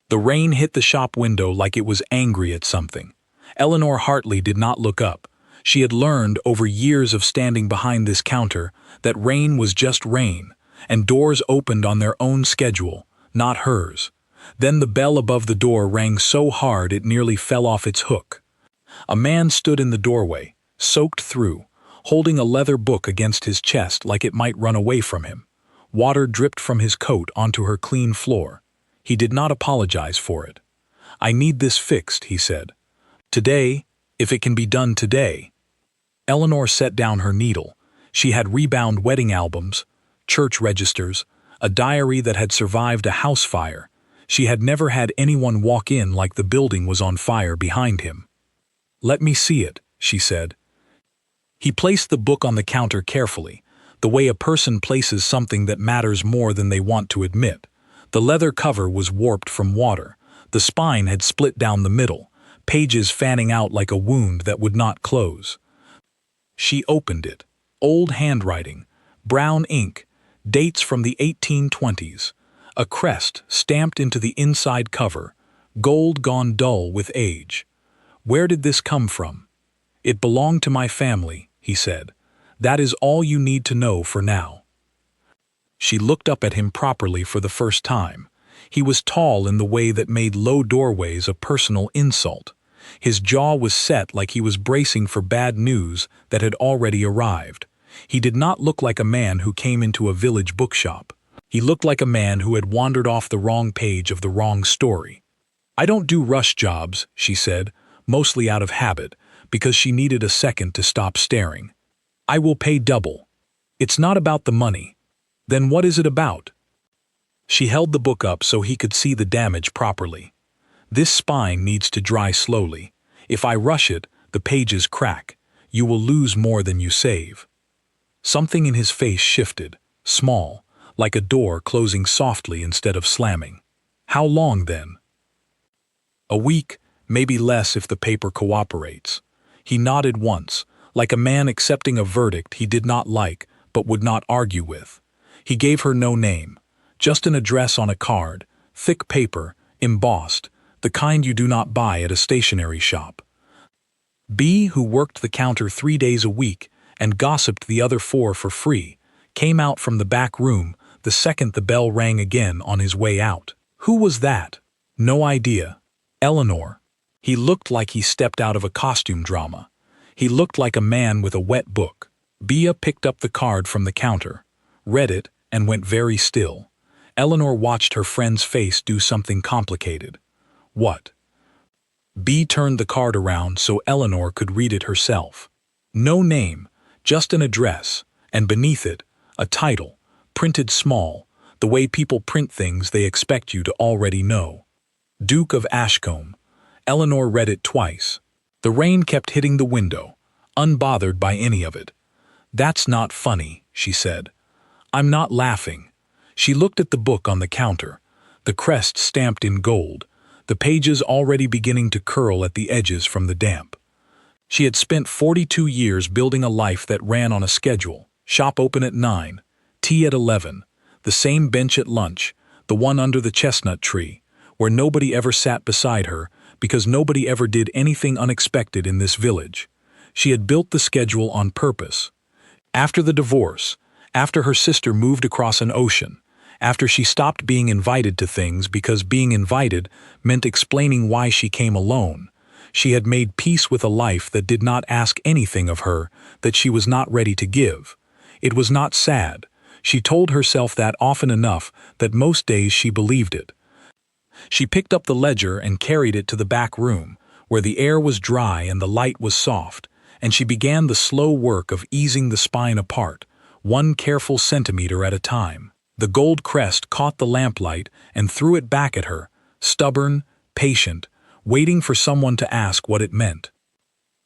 The rain hit the shop window like it was angry at something. Eleanor Hartley did not look up. She had learned over years of standing behind this counter that rain was just rain, and doors opened on their own schedule, not hers. Then the bell above the door rang so hard it nearly fell off its hook. A man stood in the doorway, soaked through, holding a leather book against his chest like it might run away from him. Water dripped from his coat onto her clean floor. He did not apologize for it. "I need this fixed," he said. "Today, if it can be done today." Eleanor set down her needle. She had rebound wedding albums, church registers, a diary that had survived a house fire. She had never had anyone walk in like the building was on fire behind him. "Let me see it," she said. He placed the book on the counter carefully, the way a person places something that matters more than they want to admit. The leather cover was warped from water. The spine had split down the middle, pages fanning out like a wound that would not close. She opened it. Old handwriting, brown ink, dates from the 1820s. A crest stamped into the inside cover, gold gone dull with age. "Where did this come from?" "It belonged to my family," he said. "That is all you need to know for now." She looked up at him properly for the first time. He was tall in the way that made low doorways a personal insult. His jaw was set like he was bracing for bad news that had already arrived. He did not look like a man who came into a village bookshop. He looked like a man who had wandered off the wrong page of the wrong story. "I don't do rush jobs," she said, mostly out of habit, because she needed a second to stop staring. "I will pay double." "It's not about the money." "Then what is it about?" She held the book up so he could see the damage properly. "This spine needs to dry slowly. If I rush it, the pages crack. You will lose more than you save." Something in his face shifted, small, like a door closing softly instead of slamming. "How long, then?" "A week, maybe less if the paper cooperates." He nodded once, like a man accepting a verdict he did not like but would not argue with. He gave her no name, just an address on a card, thick paper, embossed, the kind you do not buy at a stationery shop. B, who worked the counter 3 days a week and gossiped the other 4 for free, came out from the back room the second the bell rang again on his way out. Who was that? No idea. Eleanor. He looked like he stepped out of a costume drama. He looked like a man with a wet book. Bea picked up the card from the counter, read it, and went very still. Eleanor watched her friend's face do something complicated. "What?" Bea turned the card around so Eleanor could read it herself. No name, just an address, and beneath it, a title, printed small, the way people print things they expect you to already know. Duke of Ashcombe. Eleanor read it twice. The rain kept hitting the window, unbothered by any of it. "That's not funny," she said. "I'm not laughing." She looked at the book on the counter, the crest stamped in gold, the pages already beginning to curl at the edges from the damp. She had spent 42 years building a life that ran on a schedule: shop open at 9, tea at 11, the same bench at lunch, the one under the chestnut tree, where nobody ever sat beside her because nobody ever did anything unexpected in this village. She had built the schedule on purpose. After the divorce, after her sister moved across an ocean, after she stopped being invited to things because being invited meant explaining why she came alone, she had made peace with a life that did not ask anything of her that she was not ready to give. It was not sad. She told herself that often enough that most days she believed it. She picked up the ledger and carried it to the back room, where the air was dry and the light was soft, and she began the slow work of easing the spine apart, one careful centimeter at a time. The gold crest caught the lamplight and threw it back at her, stubborn, patient, waiting for someone to ask what it meant.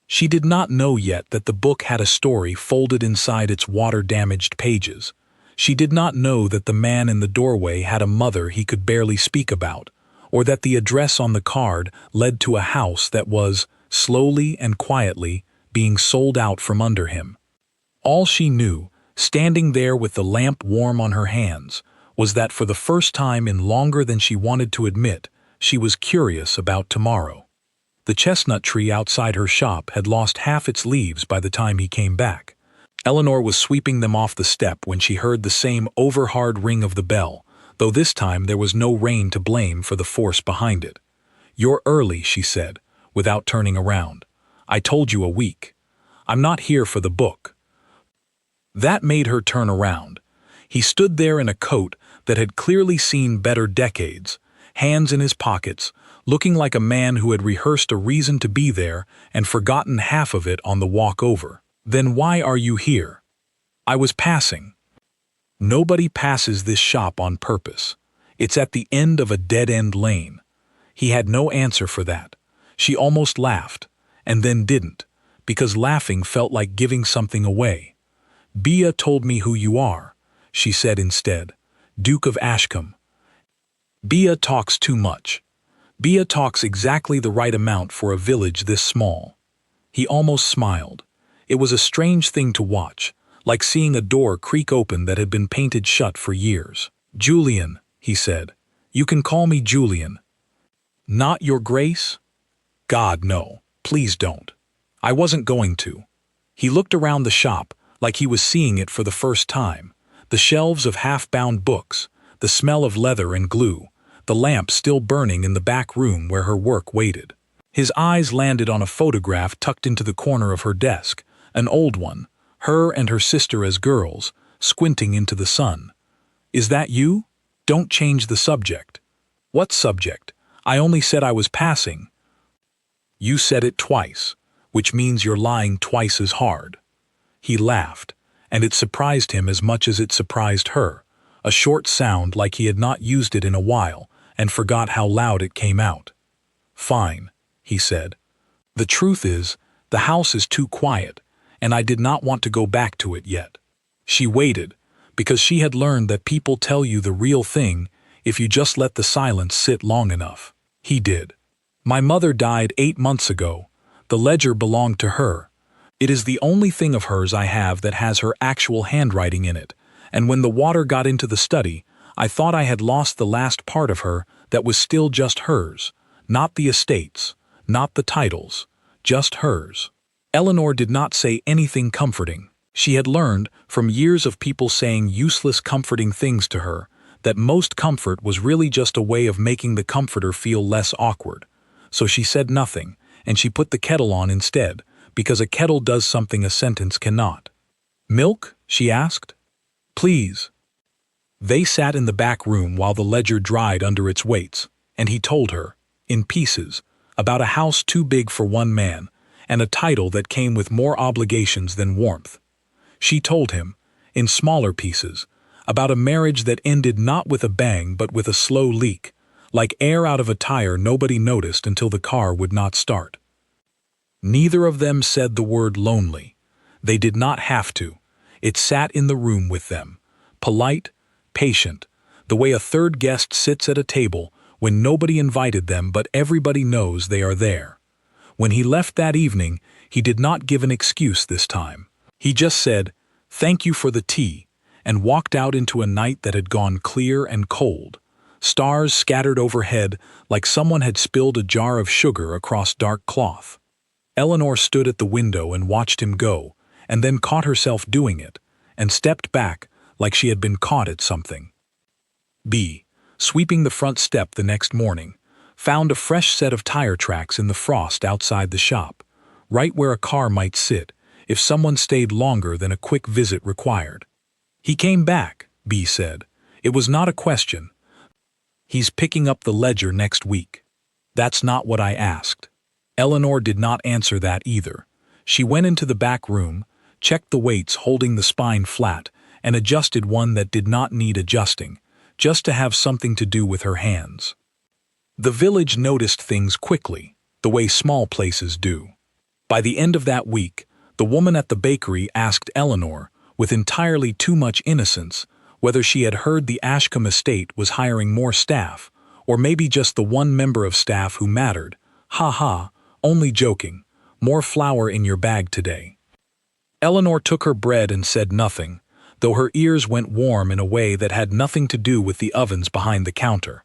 She did not know yet that the book had a story folded inside its water-damaged pages. She did not know that the man in the doorway had a mother he could barely speak about, or that the address on the card led to a house that was, slowly and quietly, being sold out from under him. All she knew, standing there with the lamp warm on her hands, was that for the first time in longer than she wanted to admit, She was curious about tomorrow. The chestnut tree outside her shop had lost half its leaves by the time he came back. Eleanor was sweeping them off the step when she heard the same over-hard ring of the bell, though this time there was no Rain to blame for the force behind it. "You're early," she said, without turning around. "I told you a week. I'm not here for the book." That made her turn around. He stood there in a coat that had clearly seen better decades, hands in his pockets, looking like a man who had rehearsed a reason to be there and forgotten half of it on the walk over. "Then why are you here?" "I was passing." "Nobody passes this shop on purpose. It's at the end of a dead-end lane." He had no answer for that. She almost laughed, and then didn't, because laughing felt like giving something away. "Bea told me who you are," she said instead. "Duke of Ashcombe." "Bea talks too much." "Bea talks exactly the right amount for a village this small." He almost smiled. It was a strange thing to watch, like seeing a door creak open that had been painted shut for years. "Julian," he said. "You can call me Julian." "Not Your Grace?" "God, no. Please don't." "I wasn't going to." He looked around the shop, like he was seeing it for the first time. The shelves of half-bound books, the smell of leather and glue, the lamp still burning in the back room where her work waited. His eyes landed on a photograph tucked into the corner of her desk, an old one, her and her sister as girls, squinting into the sun. "Is that you? Don't change the subject." "What subject? I only said I was passing." "You said it twice, which means you're lying twice as hard." He laughed, and it surprised him as much as it surprised her, a short sound like he had not used it in a while and forgot how loud it came out. "Fine," he said. "The truth is, the house is too quiet, and I did not want to go back to it yet." She waited, because she had learned that people tell you the real thing if you just let the silence sit long enough. He did. "My mother died 8 months ago. The ledger belonged to her. It is the only thing of hers I have that has her actual handwriting in it, and when the water got into the study, I thought I had lost the last part of her that was still just hers, not the estates, not the titles, just hers." Eleanor did not say anything comforting. She had learned, from years of people saying useless comforting things to her, that most comfort was really just a way of making the comforter feel less awkward. So she said nothing, and she put the kettle on instead, because a kettle does something a sentence cannot. "Milk?" she asked. "Please." They sat in the back room while the ledger dried under its weights, and he told her, in pieces, about a house too big for one man, and a title that came with more obligations than warmth. She told him, in smaller pieces, about a marriage that ended not with a bang but with a slow leak, like air out of a tire nobody noticed until the car would not start. Neither of them said the word lonely. They did not have to. It sat in the room with them, polite, patient, the way a third guest sits at a table when nobody invited them but everybody knows they are there. When he left that evening, he did not give an excuse this time. He just said, "Thank you for the tea," and walked out into a night that had gone clear and cold. Stars scattered overhead like someone had spilled a jar of sugar across dark cloth. Eleanor stood at the window and watched him go, and then caught herself doing it, and stepped back like she had been caught at something. B, sweeping the front step the next morning, found a fresh set of tire tracks in the frost outside the shop, right where a car might sit if someone stayed longer than a quick visit required. "He came back," B said. "It was not a question. He's picking up the ledger next week." "That's not what I asked." Eleanor did not answer that either. She went into the back room, checked the weights holding the spine flat, and adjusted one that did not need adjusting, just to have something to do with her hands. The village noticed things quickly, the way small places do. By the end of that week, the woman at the bakery asked Eleanor, with entirely too much innocence, whether she had heard the Ashcombe estate was hiring more staff, or maybe just the one member of staff who mattered. "Ha ha, only joking. More flour in your bag today." Eleanor took her bread and said nothing, though her ears went warm in a way that had nothing to do with the ovens behind the counter.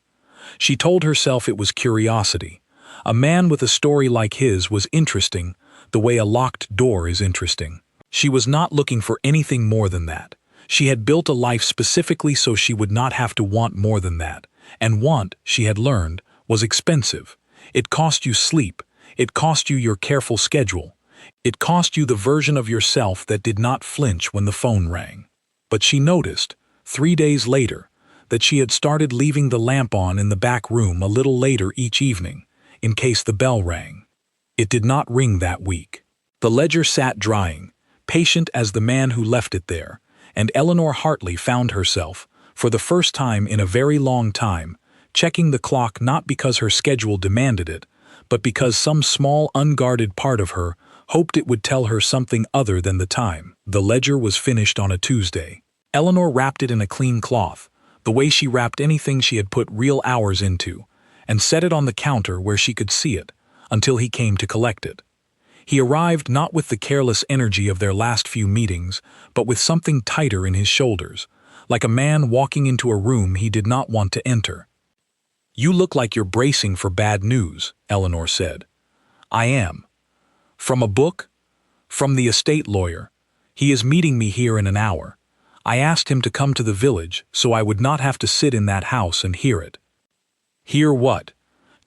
She told herself it was curiosity. A man with a story like his was interesting, the way a locked door is interesting. She was not looking for anything more than that. She had built a life specifically so she would not have to want more than that. And want, she had learned, was expensive. It cost you sleep. It cost you your careful schedule. It cost you the version of yourself that did not flinch when the phone rang. But she noticed, 3 days later, that she had started leaving the lamp on in the back room a little later each evening, in case the bell rang. It did not ring that week. The ledger sat drying, patient as the man who left it there, and Eleanor Hartley found herself, for the first time in a very long time, checking the clock not because her schedule demanded it, but because some small unguarded part of her hoped it would tell her something other than the time. The ledger was finished on a Tuesday. Eleanor wrapped it in a clean cloth, the way she wrapped anything she had put real hours into, and set it on the counter where she could see it, until he came to collect it. He arrived not with the careless energy of their last few meetings, but with something tighter in his shoulders, like a man walking into a room he did not want to enter. "You look like you're bracing for bad news," Eleanor said. "I am. From a book? From the estate lawyer. He is meeting me here in an hour. I asked him to come to the village so I would not have to sit in that house and hear it." "Hear what?"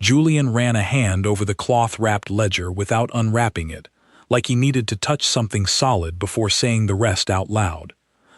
Julian ran a hand over the cloth-wrapped ledger without unwrapping it, like he needed to touch something solid before saying the rest out loud.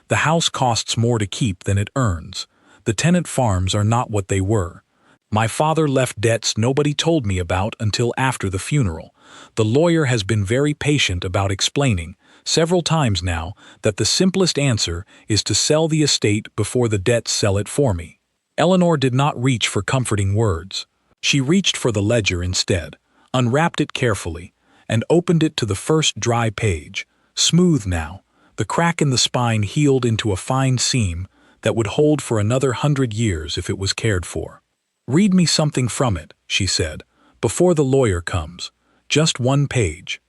"The house costs more to keep than it earns. The tenant farms are not what they were. My father left debts nobody told me about until after the funeral. The lawyer has been very patient about explaining, several times now, that the simplest answer is to sell the estate before the debts sell it for me." Eleanor did not reach for comforting words. She reached for the ledger instead, unwrapped it carefully, and opened it to the first dry page, smooth now, the crack in the spine healed into a fine seam that would hold for another 100 years if it was cared for. "Read me something from it," she said, "before the lawyer comes. Just one page."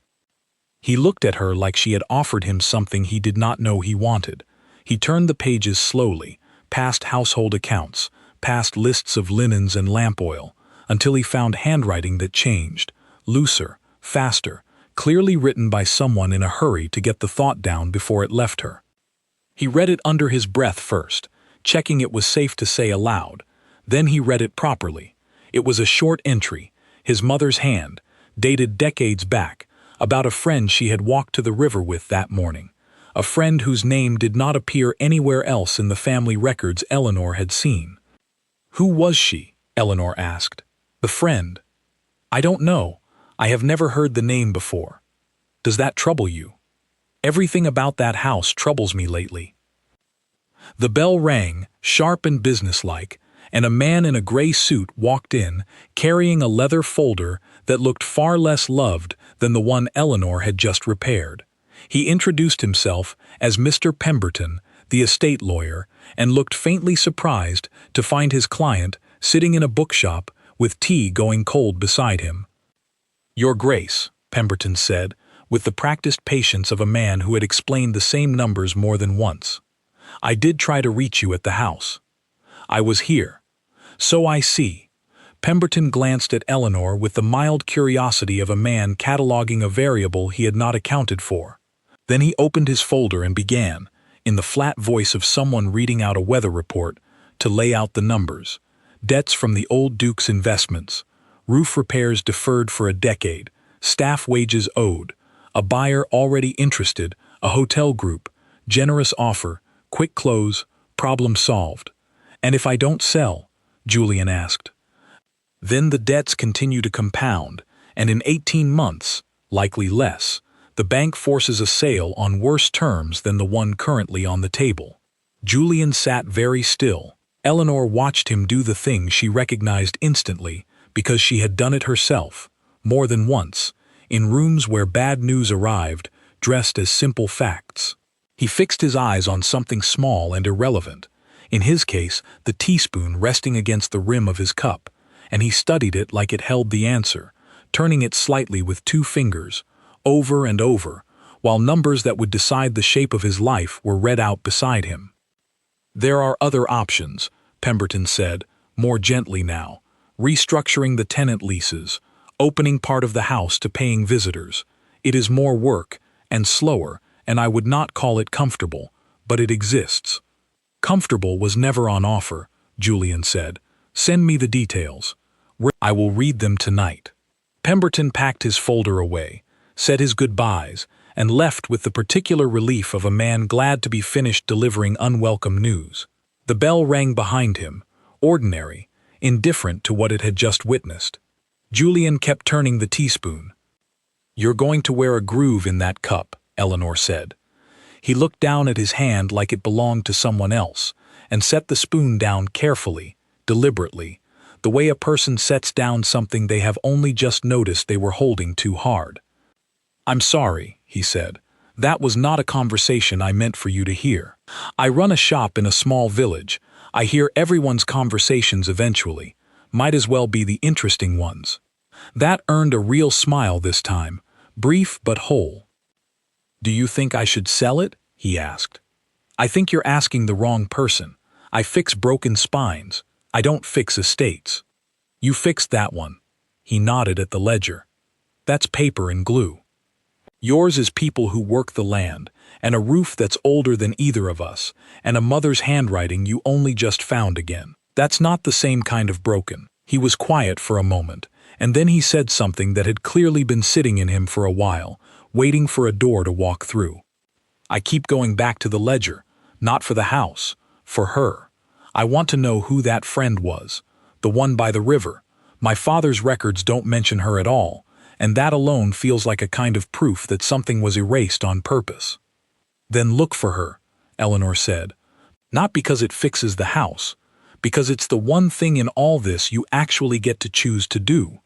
He looked at her like she had offered him something he did not know he wanted. He turned the pages slowly, past household accounts, past lists of linens and lamp oil, until he found handwriting that changed, looser, faster, clearly written by someone in a hurry to get the thought down before it left her. He read it under his breath first, checking it was safe to say aloud. Then he read it properly. It was a short entry, his mother's hand, dated decades back, about a friend she had walked to the river with that morning, a friend whose name did not appear anywhere else in the family records Eleanor had seen. "Who was she?" Eleanor asked. "The friend." "I don't know. I have never heard the name before." "Does that trouble you?" "Everything about that house troubles me lately." The bell rang, sharp and businesslike, and a man in a gray suit walked in, carrying a leather folder that looked far less loved than the one Eleanor had just repaired. He introduced himself as Mr. Pemberton, the estate lawyer, and looked faintly surprised to find his client sitting in a bookshop with tea going cold beside him. "Your Grace," Pemberton said, with the practiced patience of a man who had explained the same numbers more than once. "I did try to reach you at the house." "I was here." "So I see." Pemberton glanced at Eleanor with the mild curiosity of a man cataloging a variable he had not accounted for. Then he opened his folder and began, in the flat voice of someone reading out a weather report, to lay out the numbers. Debts from the old Duke's investments, roof repairs deferred for a decade, staff wages owed, a buyer already interested, a hotel group, generous offer, quick close, problem solved. "And if I don't sell?" Julian asked. "Then the debts continue to compound, and in 18 months, likely less, the bank forces a sale on worse terms than the one currently on the table." Julian sat very still. Eleanor watched him do the thing she recognized instantly because she had done it herself, more than once, in rooms where bad news arrived, dressed as simple facts. He fixed his eyes on something small and irrelevant, in his case the teaspoon resting against the rim of his cup, and he studied it like it held the answer, turning it slightly with 2 fingers, over and over, while numbers that would decide the shape of his life were read out beside him. "There are other options," Pemberton said, more gently now, restructuring the tenant leases, opening part of the house to paying visitors. It is more work, and slower, and I would not call it comfortable, but it exists." "Comfortable was never on offer," Julian said. "Send me the details. I will read them tonight." Pemberton packed his folder away, said his goodbyes, and left with the particular relief of a man glad to be finished delivering unwelcome news. The bell rang behind him, ordinary, indifferent to what it had just witnessed. Julian kept turning the teaspoon. "You're going to wear a groove in that cup," Eleanor said. He looked down at his hand like it belonged to someone else, and set the spoon down carefully, deliberately, the way a person sets down something they have only just noticed they were holding too hard. "I'm sorry," he said. "That was not a conversation I meant for you to hear. I run a shop in a small village. I hear everyone's conversations eventually. Might as well be the interesting ones." That earned a real smile this time, brief but whole. "Do you think I should sell it?" he asked. "I think you're asking the wrong person. I fix broken spines. I don't fix estates." "You fixed that one." He nodded at the ledger. "That's paper and glue. Yours is people who work the land, and a roof that's older than either of us, and a mother's handwriting you only just found again. That's not the same kind of broken." He was quiet for a moment, and then he said something that had clearly been sitting in him for a while, waiting for a door to walk through. "I keep going back to the ledger, not for the house, for her. I want to know who that friend was, the one by the river. My father's records don't mention her at all, and that alone feels like a kind of proof that something was erased on purpose." "Then look for her," Eleanor said. "Not because it fixes the house, because it's the one thing in all this you actually get to choose to do."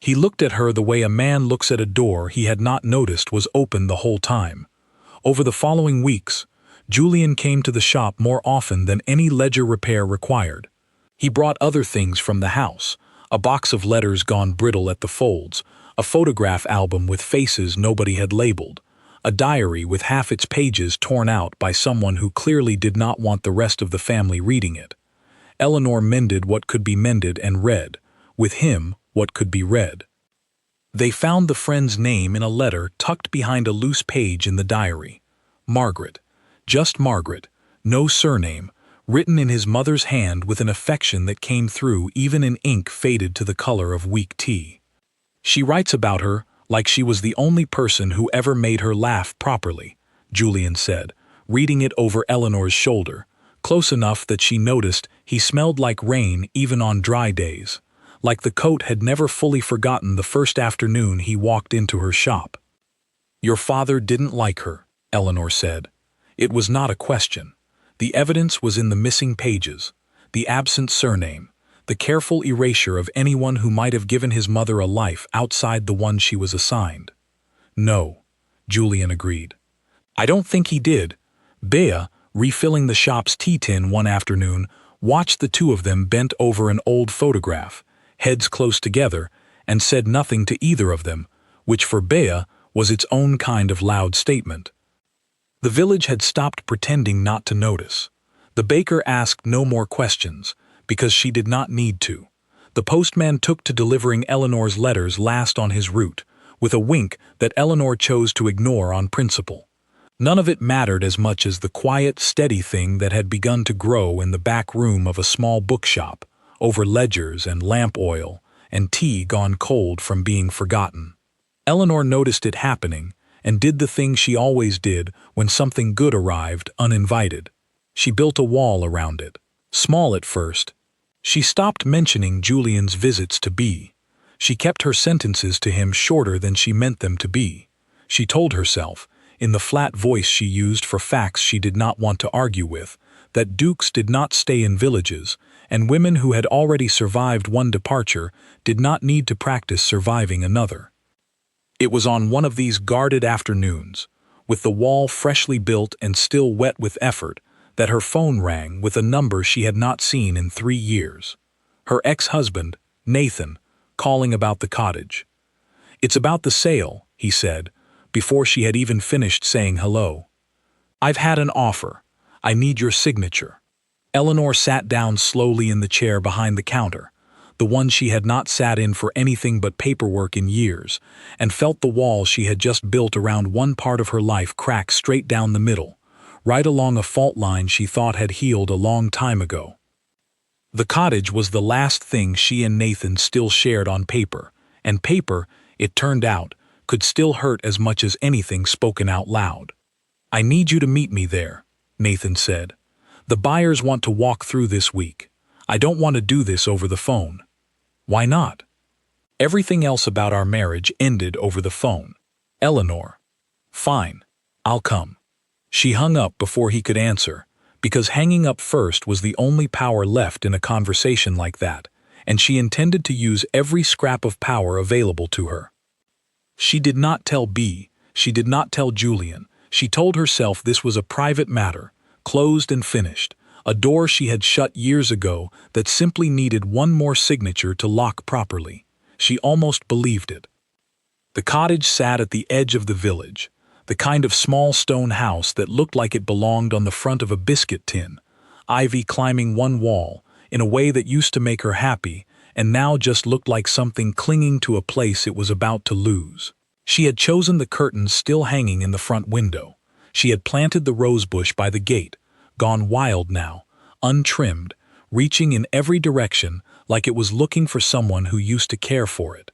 He looked at her the way a man looks at a door he had not noticed was open the whole time. Over the following weeks, Julian came to the shop more often than any ledger repair required. He brought other things from the house, a box of letters gone brittle at the folds, a photograph album with faces nobody had labeled, a diary with half its pages torn out by someone who clearly did not want the rest of the family reading it. Eleanor mended what could be mended and read, with him, what could be read. They found the friend's name in a letter tucked behind a loose page in the diary. Margaret. Just Margaret. No surname, written in his mother's hand with an affection that came through even in ink faded to the color of weak tea. "She writes about her like she was the only person who ever made her laugh properly," Julian said, reading it over Eleanor's shoulder, close enough that she noticed he smelled like rain even on dry days, like the coat had never fully forgotten the first afternoon he walked into her shop. "Your father didn't like her," Eleanor said. It was not a question. The evidence was in the missing pages, the absent surname, the careful erasure of anyone who might have given his mother a life outside the one she was assigned. "No," Julian agreed. "I don't think he did." Bea, refilling the shop's tea tin one afternoon, watched the two of them bent over an old photograph, heads close together, and said nothing to either of them, which for Bea was its own kind of loud statement. The village had stopped pretending not to notice. The baker asked no more questions, because she did not need to. The postman took to delivering Eleanor's letters last on his route, with a wink that Eleanor chose to ignore on principle. None of it mattered as much as the quiet, steady thing that had begun to grow in the back room of a small bookshop, over ledgers and lamp oil, and tea gone cold from being forgotten. Eleanor noticed it happening, and did the thing she always did when something good arrived uninvited. She built a wall around it, small at first. She stopped mentioning Julian's visits to B. She kept her sentences to him shorter than she meant them to be. She told herself, in the flat voice she used for facts she did not want to argue with, that dukes did not stay in villages, and women who had already survived one departure did not need to practice surviving another. It was on one of these guarded afternoons, with the wall freshly built and still wet with effort, that her phone rang with a number she had not seen in 3 years. Her ex-husband, Nathan, calling about the cottage. "It's about the sale," he said, before she had even finished saying hello. "I've had an offer. I need your signature." Eleanor sat down slowly in the chair behind the counter. the one she had not sat in for anything but paperwork in years, and felt the wall she had just built around one part of her life crack straight down the middle, right along a fault line she thought had healed a long time ago. The cottage was the last thing she and Nathan still shared on paper, and paper, it turned out, could still hurt as much as anything spoken out loud. "I need you to meet me there," Nathan said. "The buyers want to walk through this week. I don't want to do this over the phone." "Why not?" "Everything else about our marriage ended over the phone." "Eleanor." "Fine. I'll come." She hung up before he could answer, because hanging up first was the only power left in a conversation like that, and she intended to use every scrap of power available to her. She did not tell B, she did not tell Julian. She told herself this was a private matter, closed and finished, a door she had shut years ago that simply needed one more signature to lock properly. She almost believed it. The cottage sat at the edge of the village, the kind of small stone house that looked like it belonged on the front of a biscuit tin, ivy climbing one wall in a way that used to make her happy and now just looked like something clinging to a place it was about to lose. She had chosen the curtains still hanging in the front window. She had planted the rosebush by the gate, gone wild now, untrimmed, reaching in every direction like it was looking for someone who used to care for it.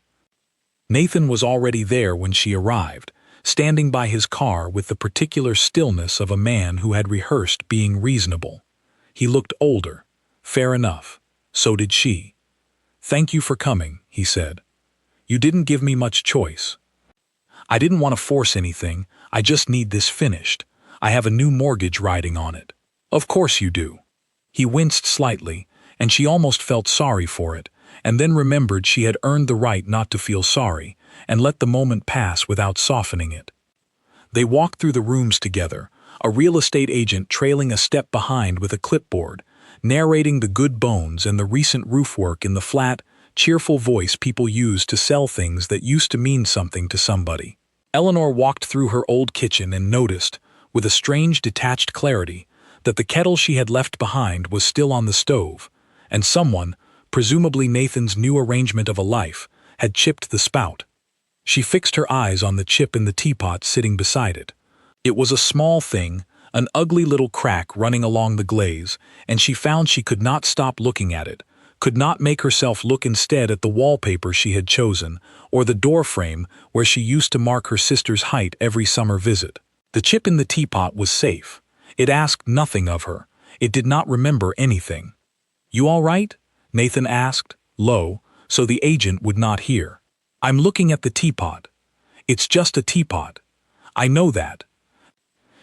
Nathan was already there when she arrived, standing by his car with the particular stillness of a man who had rehearsed being reasonable. He looked older. Fair enough. So did she. "Thank you for coming," he said. "You didn't give me much choice." "I didn't want to force anything. I just need this finished. I have a new mortgage riding on it." "Of course you do." He winced slightly, and she almost felt sorry for it, and then remembered she had earned the right not to feel sorry, and let the moment pass without softening it. They walked through the rooms together, a real estate agent trailing a step behind with a clipboard, narrating the good bones and the recent roof work in the flat, cheerful voice people use to sell things that used to mean something to somebody. Eleanor walked through her old kitchen and noticed, with a strange detached clarity, that the kettle she had left behind was still on the stove, and someone, presumably Nathan's new arrangement of a life, had chipped the spout. She fixed her eyes on the chip in the teapot sitting beside it. It was a small thing, an ugly little crack running along the glaze, and she found she could not stop looking at it, could not make herself look instead at the wallpaper she had chosen, or the doorframe where she used to mark her sister's height every summer visit. The chip in the teapot was safe. It asked nothing of her. It did not remember anything. "You all right?" Nathan asked, low, so the agent would not hear. "I'm looking at the teapot. It's just a teapot. I know that."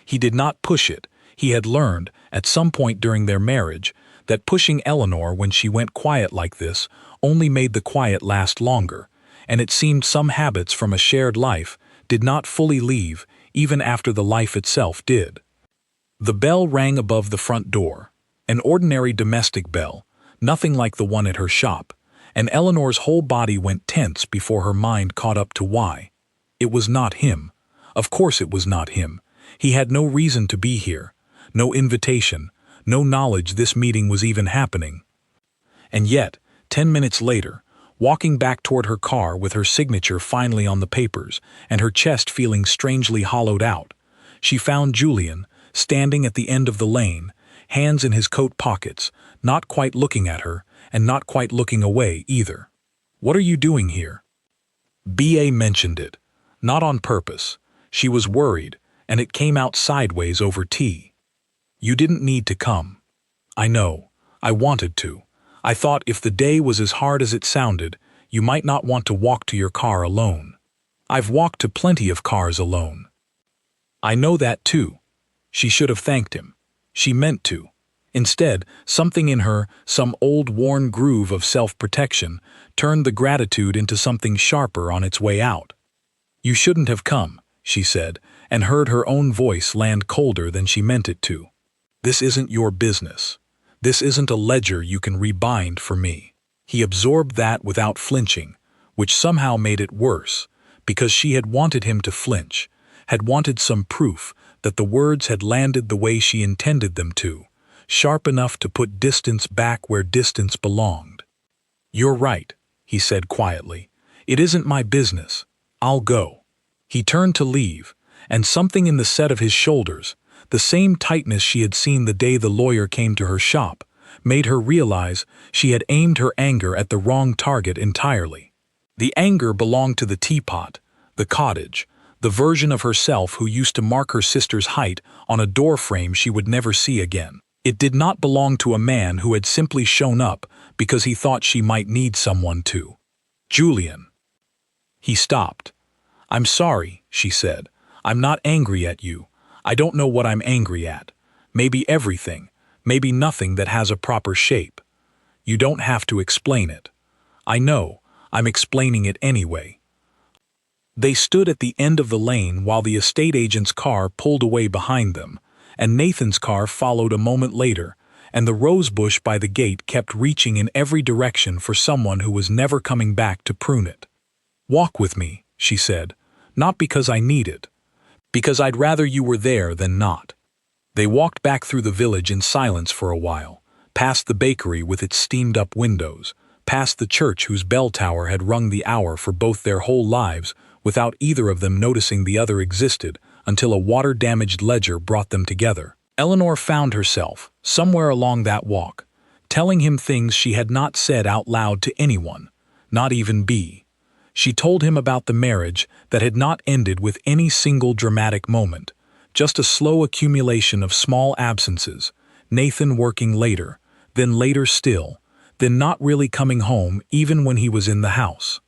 He did not push it. He had learned, at some point during their marriage, that pushing Eleanor when she went quiet like this only made the quiet last longer, and it seemed some habits from a shared life did not fully leave even after the life itself did. The bell rang above the front door, an ordinary domestic bell, nothing like the one at her shop, and Eleanor's whole body went tense before her mind caught up to why. It was not him. Of course it was not him. He had no reason to be here, no invitation, no knowledge this meeting was even happening. And yet, 10 minutes later, walking back toward her car with her signature finally on the papers and her chest feeling strangely hollowed out, she found Julian, standing at the end of the lane, hands in his coat pockets, not quite looking at her and not quite looking away either. "What are you doing here?" B.A. mentioned it, not on purpose. She was worried, and it came out sideways over tea. "You didn't need to come." "I know. I wanted to. I thought if the day was as hard as it sounded, you might not want to walk to your car alone. I've walked to plenty of cars alone." "I know that too." She should have thanked him. She meant to. Instead, something in her, some old worn groove of self-protection, turned the gratitude into something sharper on its way out. "You shouldn't have come," she said, and heard her own voice land colder than she meant it to. "This isn't your business. This isn't a ledger you can rebind for me." He absorbed that without flinching, which somehow made it worse, because she had wanted him to flinch, had wanted some proof that the words had landed the way she intended them to, sharp enough to put distance back where distance belonged. "You're right," he said quietly. "It isn't my business. I'll go." He turned to leave, and something in the set of his shoulders, the same tightness she had seen the day the lawyer came to her shop, made her realize she had aimed her anger at the wrong target entirely. The anger belonged to the teapot, the cottage, the version of herself who used to mark her sister's height on a doorframe she would never see again. It did not belong to a man who had simply shown up because he thought she might need someone to. Julian. He stopped. "I'm sorry," she said. "I'm not angry at you. I don't know what I'm angry at. Maybe everything, maybe nothing that has a proper shape. You don't have to explain it. I know, I'm explaining it anyway." They stood at the end of the lane while the estate agent's car pulled away behind them, and Nathan's car followed a moment later, and the rosebush by the gate kept reaching in every direction for someone who was never coming back to prune it. "Walk with me," she said, "not because I need it. Because I'd rather you were there than not." They walked back through the village in silence for a while, past the bakery with its steamed-up windows, past the church whose bell tower had rung the hour for both their whole lives without either of them noticing the other existed until a water-damaged ledger brought them together. Eleanor found herself, somewhere along that walk, telling him things she had not said out loud to anyone, not even B. She told him about the marriage that had not ended with any single dramatic moment, just a slow accumulation of small absences, Nathan working later, then later still, then not really coming home even when he was in the house.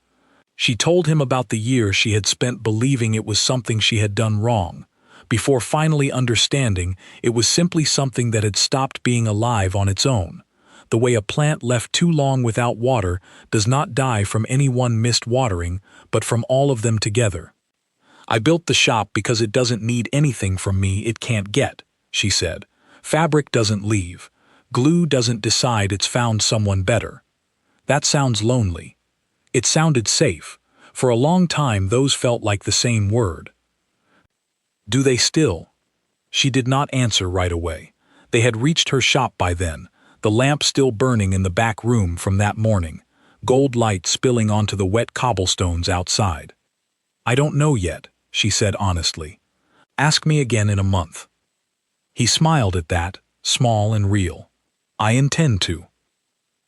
She told him about the year she had spent believing it was something she had done wrong, before finally understanding it was simply something that had stopped being alive on its own, the way a plant left too long without water does not die from any one missed watering, but from all of them together. "I built the shop because it doesn't need anything from me it can't get," she said. "Fabric doesn't leave. Glue doesn't decide it's found someone better. That sounds lonely." It sounded safe. For a long time those felt like the same word. "Do they still?" She did not answer right away. They had reached her shop by then, the lamp still burning in the back room from that morning, gold light spilling onto the wet cobblestones outside. "I don't know yet," she said honestly. "Ask me again in a month." He smiled at that, small and real. "I intend to."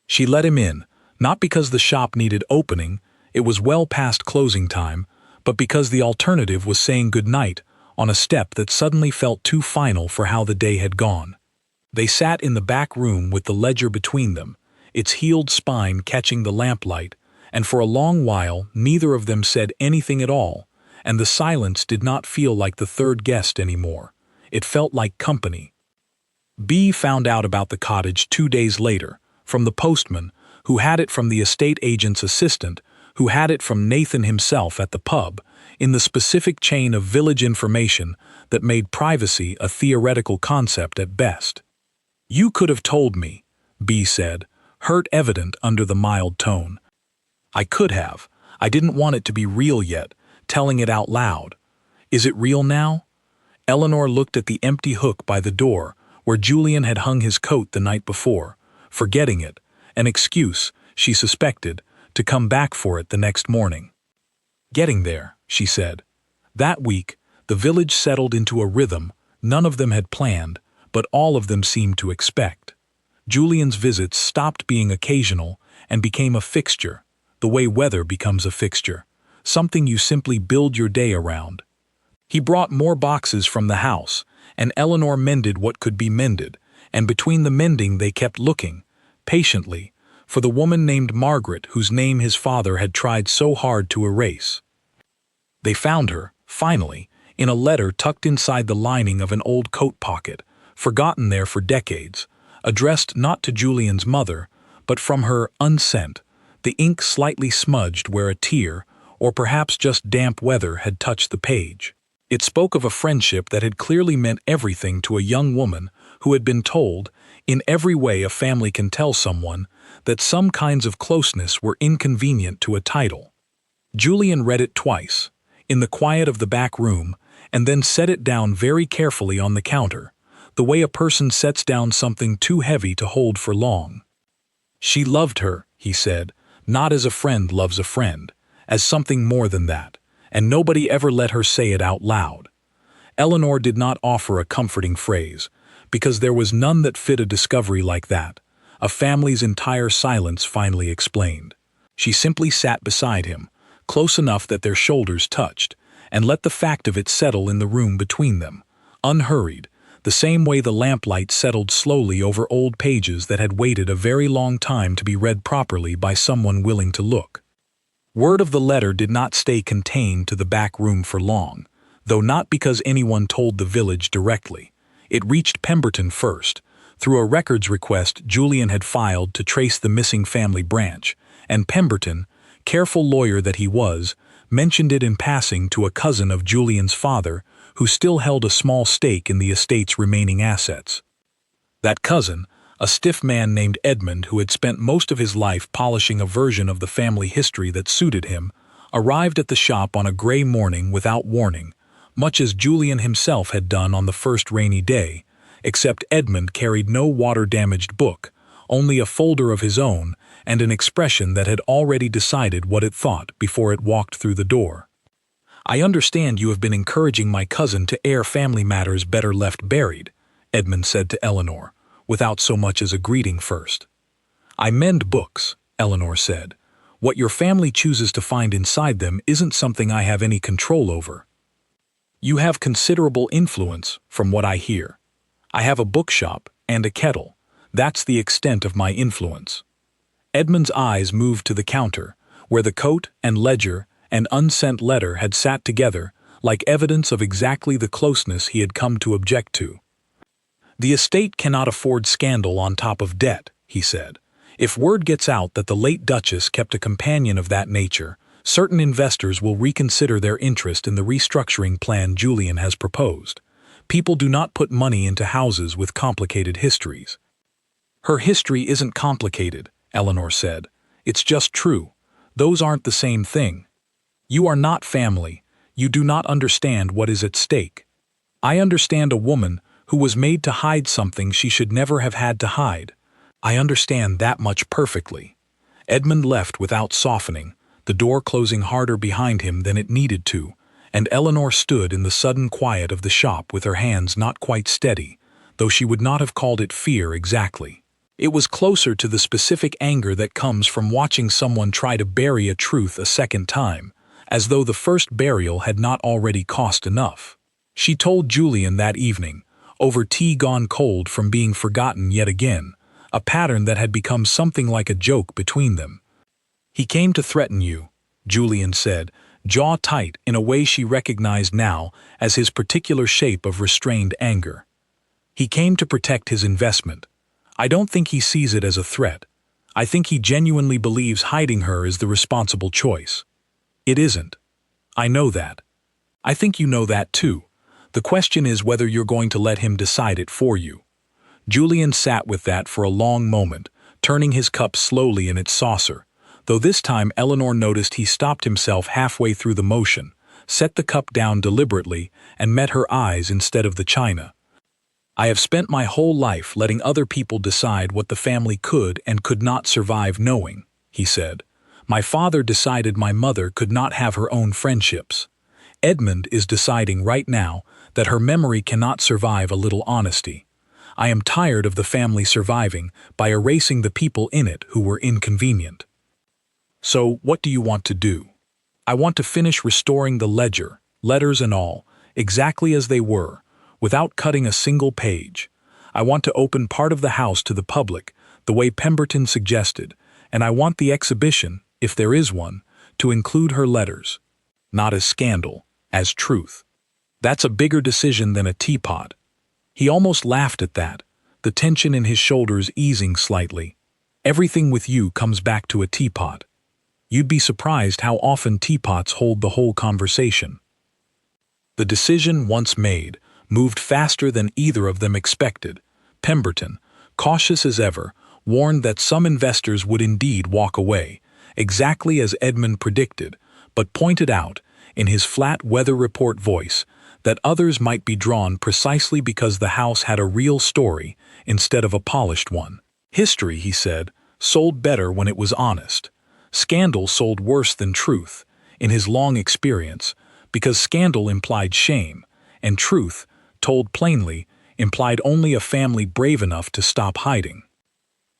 She let him in, not because the shop needed opening, it was well past closing time, but because the alternative was saying goodnight on a step that suddenly felt too final for how the day had gone. They sat in the back room with the ledger between them, its healed spine catching the lamplight, and for a long while neither of them said anything at all, and the silence did not feel like the third guest anymore. It felt like company. B found out about the cottage 2 days later, from the postman, who had it from the estate agent's assistant, who had it from Nathan himself at the pub, in the specific chain of village information that made privacy a theoretical concept at best. "You could have told me," B said, hurt evident under the mild tone. "I could have. I didn't want it to be real yet, telling it out loud. Is it real now?" Eleanor looked at the empty hook by the door, where Julian had hung his coat the night before, forgetting it, an excuse, she suspected, to come back for it the next morning. "Getting there," she said. That week, the village settled into a rhythm none of them had planned, but all of them seemed to expect. Julian's visits stopped being occasional and became a fixture, the way weather becomes a fixture, something you simply build your day around. He brought more boxes from the house, and Eleanor mended what could be mended, and between the mending they kept looking, patiently, for the woman named Margaret whose name his father had tried so hard to erase. They found her, finally, in a letter tucked inside the lining of an old coat pocket, forgotten there for decades, addressed not to Julian's mother, but from her unsent, the ink slightly smudged where a tear, or perhaps just damp weather, had touched the page. It spoke of a friendship that had clearly meant everything to a young woman who had been told, in every way a family can tell someone, that some kinds of closeness were inconvenient to a title. Julian read it twice, in the quiet of the back room, and then set it down very carefully on the counter, the way a person sets down something too heavy to hold for long. "She loved her," he said, Not as a friend loves a friend, as something more than that, and nobody ever let her say it out loud. Eleanor did not offer a comforting phrase, because there was none that fit a discovery like that. A family's entire silence finally explained. She simply sat beside him, close enough that their shoulders touched, and let the fact of it settle in the room between them, unhurried, the same way the lamplight settled slowly over old pages that had waited a very long time to be read properly by someone willing to look. Word of the letter did not stay contained to the back room for long, though not because anyone told the village directly. It reached Pemberton first, through a records request Julian had filed to trace the missing family branch, and Pemberton, careful lawyer that he was, mentioned it in passing to a cousin of Julian's father who still held a small stake in the estate's remaining assets. That cousin, a stiff man named Edmund who had spent most of his life polishing a version of the family history that suited him, arrived at the shop on a gray morning without warning, much as Julian himself had done on the first rainy day, except Edmund carried no water-damaged book, only a folder of his own and an expression that had already decided what it thought before it walked through the door. "I understand you have been encouraging my cousin to air family matters better left buried," Edmund said to Eleanor, without so much as a greeting first. "I mend books," Eleanor said. "What your family chooses to find inside them isn't something I have any control over." "You have considerable influence, from what I hear. I have a bookshop and a kettle. That's the extent of my influence." Edmund's eyes moved to the counter, where the coat and ledger and unsent letter had sat together, like evidence of exactly the closeness he had come to object to. "The estate cannot afford scandal on top of debt," he said. "If word gets out that the late Duchess kept a companion of that nature, certain investors will reconsider their interest in the restructuring plan Julian has proposed. People do not put money into houses with complicated histories." "Her history isn't complicated," Eleanor said. "It's just true. Those aren't the same thing. You are not family. You do not understand what is at stake. I understand a woman who was made to hide something she should never have had to hide. I understand that much perfectly." Edmund left without softening, the door closing harder behind him than it needed to, and Eleanor stood in the sudden quiet of the shop with her hands not quite steady, though she would not have called it fear exactly. It was closer to the specific anger that comes from watching someone try to bury a truth a second time, as though the first burial had not already cost enough. She told Julian that evening, over tea gone cold from being forgotten yet again, a pattern that had become something like a joke between them. "He came to threaten you," Julian said, jaw tight in a way she recognized now as his particular shape of restrained anger. "He came to protect his investment. I don't think he sees it as a threat. I think he genuinely believes hiding her is the responsible choice. It isn't. I know that. I think you know that too. The question is whether you're going to let him decide it for you." Julian sat with that for a long moment, turning his cup slowly in its saucer, though this time Eleanor noticed he stopped himself halfway through the motion, set the cup down deliberately, and met her eyes instead of the china. "I have spent my whole life letting other people decide what the family could and could not survive knowing," he said. "My father decided my mother could not have her own friendships. Edmund is deciding right now that her memory cannot survive a little honesty. I am tired of the family surviving by erasing the people in it who were inconvenient. So, what do you want to do?" "I want to finish restoring the ledger, letters and all, exactly as they were, without cutting a single page. I want to open part of the house to the public, the way Pemberton suggested, and I want the exhibition, if there is one, to include her letters. Not as scandal, as truth. That's a bigger decision than a teapot." He almost laughed at that, the tension in his shoulders easing slightly. "Everything with you comes back to a teapot. You'd be surprised how often teapots hold the whole conversation." The decision, once made, moved faster than either of them expected. Pemberton, cautious as ever, warned that some investors would indeed walk away, exactly as Edmund predicted, but pointed out, in his flat weather report voice, that others might be drawn precisely because the house had a real story instead of a polished one. "History," he said, "sold better when it was honest. Scandal sold worse than truth, in his long experience, because scandal implied shame, and truth, told plainly, implied only a family brave enough to stop hiding.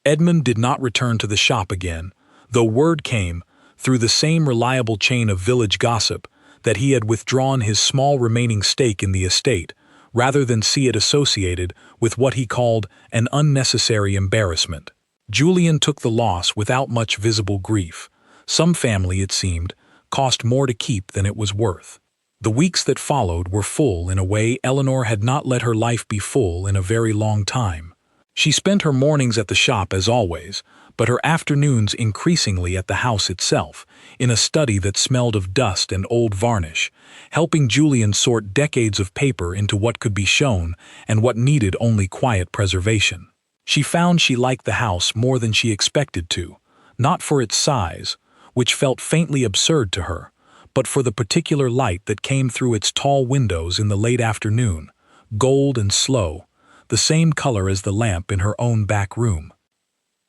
Edmund did not return to the shop again, though word came, through the same reliable chain of village gossip, that he had withdrawn his small remaining stake in the estate, rather than see it associated with what he called an unnecessary embarrassment. Julian took the loss without much visible grief. Some family, it seemed, cost more to keep than it was worth. The weeks that followed were full in a way Eleanor had not let her life be full in a very long time. She spent her mornings at the shop as always, but her afternoons increasingly at the house itself, in a study that smelled of dust and old varnish, helping Julian sort decades of paper into what could be shown and what needed only quiet preservation. She found she liked the house more than she expected to, not for its size, which felt faintly absurd to her, but for the particular light that came through its tall windows in the late afternoon, gold and slow, the same color as the lamp in her own back room.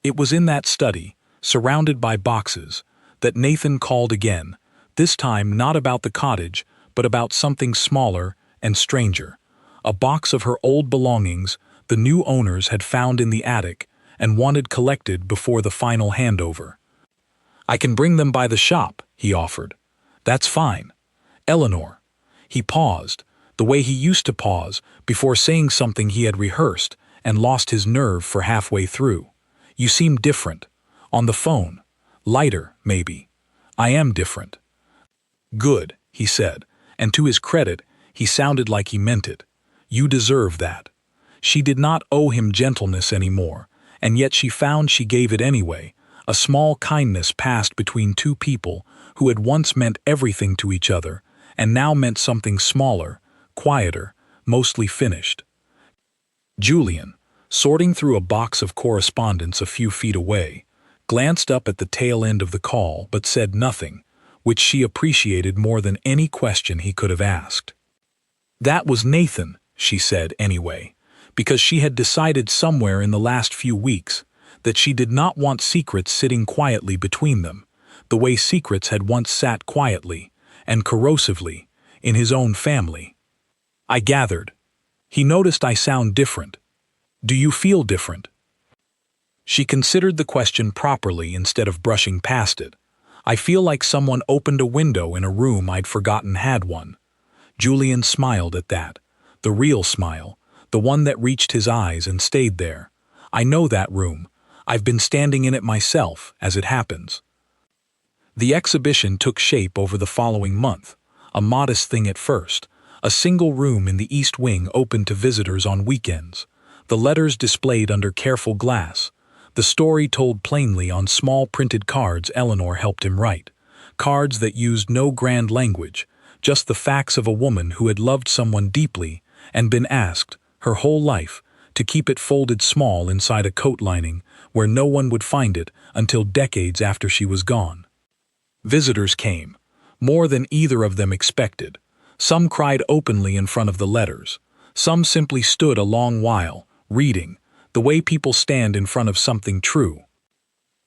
It was in that study, surrounded by boxes, that Nathan called again, this time not about the cottage, but about something smaller and stranger. A box of her old belongings the new owners had found in the attic and wanted collected before the final handover. "I can bring them by the shop," he offered. "That's fine. Eleanor." He paused, the way he used to pause before saying something he had rehearsed and lost his nerve for halfway through. "You seem different. On the phone. Lighter, maybe." "I am different." "Good," he said, and to his credit, he sounded like he meant it. "You deserve that." She did not owe him gentleness anymore, and yet she found she gave it anyway, a small kindness passed between two people who had once meant everything to each other, and now meant something smaller, quieter, mostly finished. Julian, sorting through a box of correspondence a few feet away, glanced up at the tail end of the call but said nothing, which she appreciated more than any question he could have asked. That was Nathan, she said anyway, because she had decided somewhere in the last few weeks that she did not want secrets sitting quietly between them, the way secrets had once sat quietly and corrosively in his own family. I gathered. He noticed I sound different. Do you feel different? She considered the question properly instead of brushing past it. I feel like someone opened a window in a room I'd forgotten had one. Julian smiled at that, the real smile, the one that reached his eyes and stayed there. I know that room. I've been standing in it myself, as it happens. The exhibition took shape over the following month, a modest thing at first, a single room in the East Wing open to visitors on weekends, the letters displayed under careful glass, the story told plainly on small printed cards Eleanor helped him write, cards that used no grand language, just the facts of a woman who had loved someone deeply and been asked, her whole life, to keep it folded small inside a coat lining where no one would find it until decades after she was gone. Visitors came, more than either of them expected. Some cried openly in front of the letters. Some simply stood a long while, reading, the way people stand in front of something true.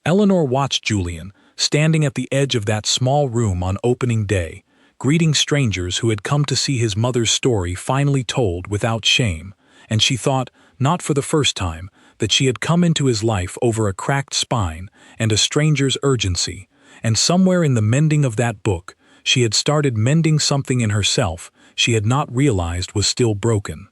Eleanor watched Julian, standing at the edge of that small room on opening day, greeting strangers who had come to see his mother's story finally told without shame, and she thought, not for the first time, that she had come into his life over a cracked spine and a stranger's urgency, and somewhere in the mending of that book, she had started mending something in herself she had not realized was still broken.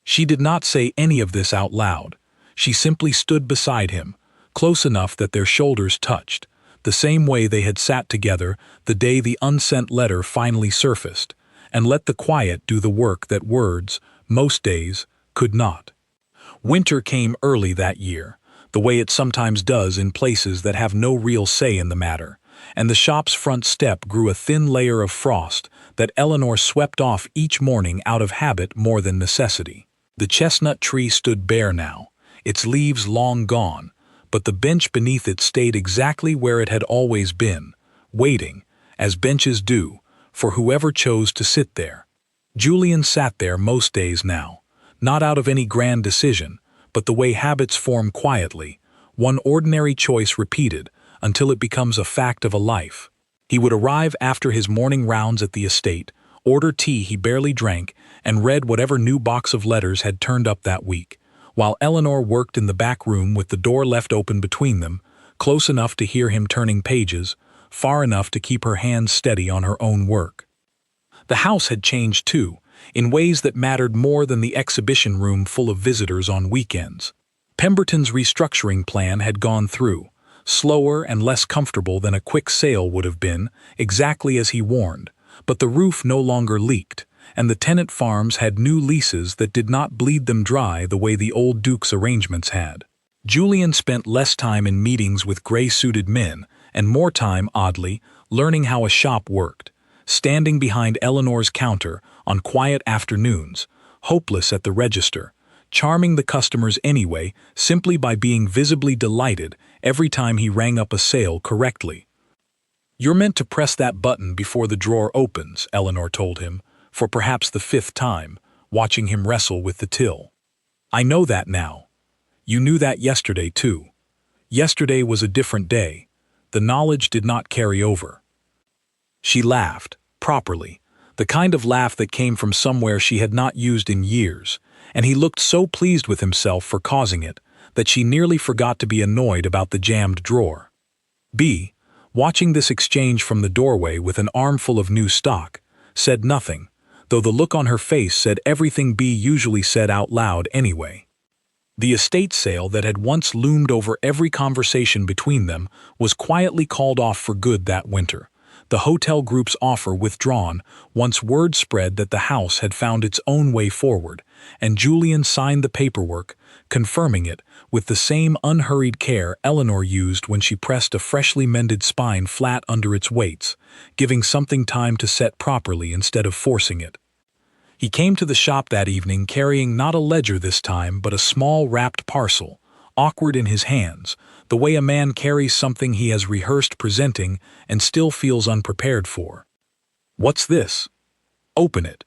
She did not say any of this out loud. She simply stood beside him, close enough that their shoulders touched, the same way they had sat together the day the unsent letter finally surfaced, and let the quiet do the work that words, most days, could not. Winter came early that year, the way it sometimes does in places that have no real say in the matter, and the shop's front step grew a thin layer of frost that Eleanor swept off each morning out of habit more than necessity. The chestnut tree stood bare now, its leaves long gone, but the bench beneath it stayed exactly where it had always been, waiting, as benches do, for whoever chose to sit there. Julian sat there most days now, not out of any grand decision, but the way habits form quietly, one ordinary choice repeated, until it becomes a fact of a life. He would arrive after his morning rounds at the estate, order tea he barely drank, and read whatever new box of letters had turned up that week, while Eleanor worked in the back room with the door left open between them, close enough to hear him turning pages, far enough to keep her hands steady on her own work. The house had changed too, in ways that mattered more than the exhibition room full of visitors on weekends. Pemberton's restructuring plan had gone through, slower and less comfortable than a quick sale would have been, exactly as he warned, but the roof no longer leaked, and the tenant farms had new leases that did not bleed them dry the way the old Duke's arrangements had. Julian spent less time in meetings with gray-suited men, and more time, oddly, learning how a shop worked, standing behind Eleanor's counter on quiet afternoons, hopeless at the register, charming the customers anyway simply by being visibly delighted every time he rang up a sale correctly. "You're meant to press that button before the drawer opens," Eleanor told him, for perhaps the 5th time, watching him wrestle with the till. "I know that now. You knew that yesterday, too. Yesterday was a different day. The knowledge did not carry over." She laughed, properly, the kind of laugh that came from somewhere she had not used in years, and he looked so pleased with himself for causing it that she nearly forgot to be annoyed about the jammed drawer. B, watching this exchange from the doorway with an armful of new stock, said nothing, though the look on her face said everything B usually said out loud anyway. The estate sale that had once loomed over every conversation between them was quietly called off for good that winter, the hotel group's offer withdrawn once word spread that the house had found its own way forward, and Julian signed the paperwork, confirming it with the same unhurried care Eleanor used when she pressed a freshly mended spine flat under its weights, giving something time to set properly instead of forcing it. He came to the shop that evening carrying not a ledger this time but a small wrapped parcel, awkward in his hands, the way a man carries something he has rehearsed presenting and still feels unprepared for. "What's this?" "Open it."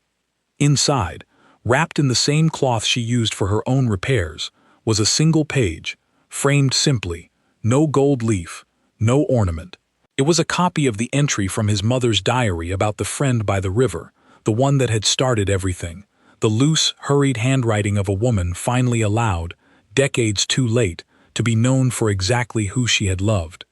Inside, wrapped in the same cloth she used for her own repairs, was a single page, framed simply, no gold leaf, no ornament. It was a copy of the entry from his mother's diary about the friend by the river, the one that had started everything, the loose, hurried handwriting of a woman finally allowed, decades too late, to be known for exactly who she had loved.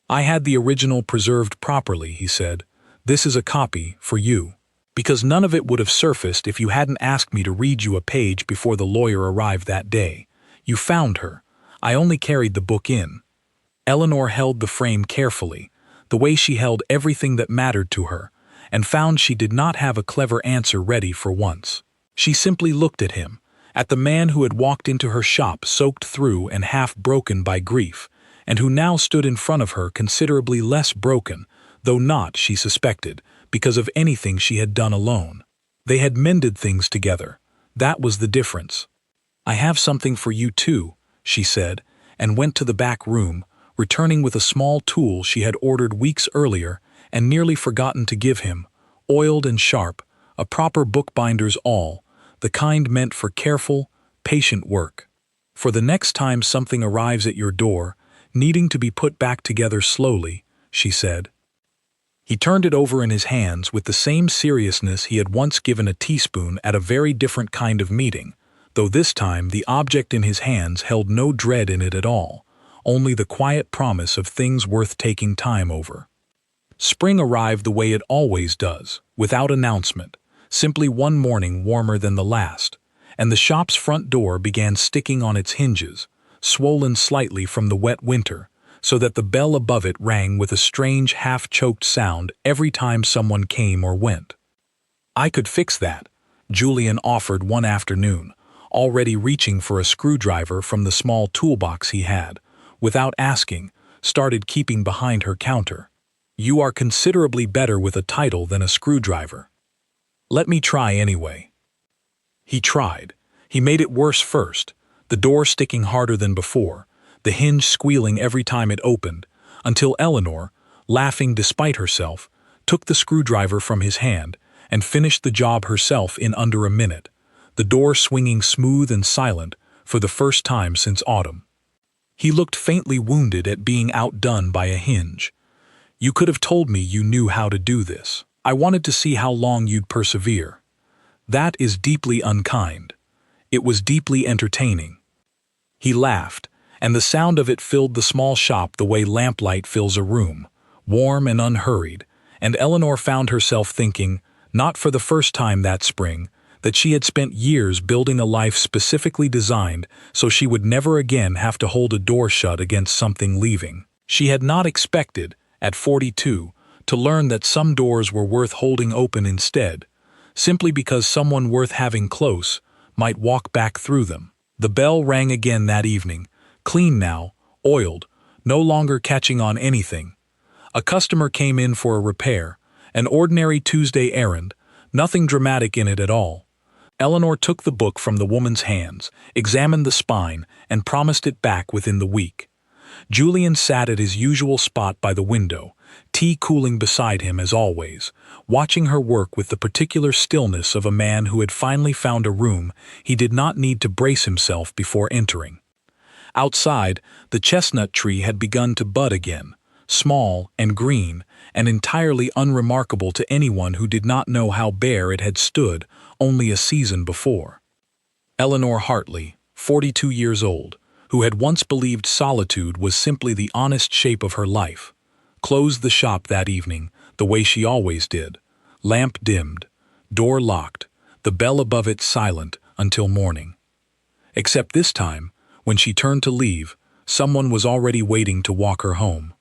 "I had the original preserved properly," he said. "This is a copy for you. Because none of it would have surfaced if you hadn't asked me to read you a page before the lawyer arrived that day. You found her. I only carried the book in." Eleanor held the frame carefully, the way she held everything that mattered to her, and found she did not have a clever answer ready for once. She simply looked at him, at the man who had walked into her shop soaked through and half broken by grief, and who now stood in front of her considerably less broken, though not, she suspected, because of anything she had done alone. They had mended things together. That was the difference. "I have something for you too," she said, and went to the back room, returning with a small tool she had ordered weeks earlier and nearly forgotten to give him, oiled and sharp, a proper bookbinder's awl, the kind meant for careful, patient work. For the next time something arrives at your door, needing to be put back together slowly, she said. He turned it over in his hands with the same seriousness he had once given a teaspoon at a very different kind of meeting, though this time the object in his hands held no dread in it at all, only the quiet promise of things worth taking time over. Spring arrived the way it always does, without announcement, simply one morning warmer than the last, and the shop's front door began sticking on its hinges, swollen slightly from the wet winter, so that the bell above it rang with a strange half-choked sound every time someone came or went. "I could fix that," Julian offered one afternoon, already reaching for a screwdriver from the small toolbox he had, without asking, started keeping behind her counter. "You are considerably better with a title than a screwdriver." "Let me try anyway." He tried. He made it worse first, the door sticking harder than before, the hinge squealing every time it opened, until Eleanor, laughing despite herself, took the screwdriver from his hand and finished the job herself in under a minute, the door swinging smooth and silent for the first time since autumn. He looked faintly wounded at being outdone by a hinge. "You could have told me you knew how to do this. I wanted to see how long you'd persevere." "That is deeply unkind." "It was deeply entertaining." He laughed, and the sound of it filled the small shop the way lamplight fills a room, warm and unhurried, and Eleanor found herself thinking, not for the first time that spring, that she had spent years building a life specifically designed so she would never again have to hold a door shut against something leaving. She had not expected, at 42, to learn that some doors were worth holding open instead, simply because someone worth having close might walk back through them. The bell rang again that evening, clean now, oiled, no longer catching on anything. A customer came in for a repair, an ordinary Tuesday errand, nothing dramatic in it at all. Eleanor took the book from the woman's hands, examined the spine, and promised it back within the week. Julian sat at his usual spot by the window, tea cooling beside him as always, watching her work with the particular stillness of a man who had finally found a room he did not need to brace himself before entering. Outside, the chestnut tree had begun to bud again, small and green, and entirely unremarkable to anyone who did not know how bare it had stood only a season before. Eleanor Hartley, 42 years old, who had once believed solitude was simply the honest shape of her life, closed the shop that evening the way she always did, lamp dimmed, door locked, the bell above it silent until morning. Except this time, when she turned to leave, someone was already waiting to walk her home.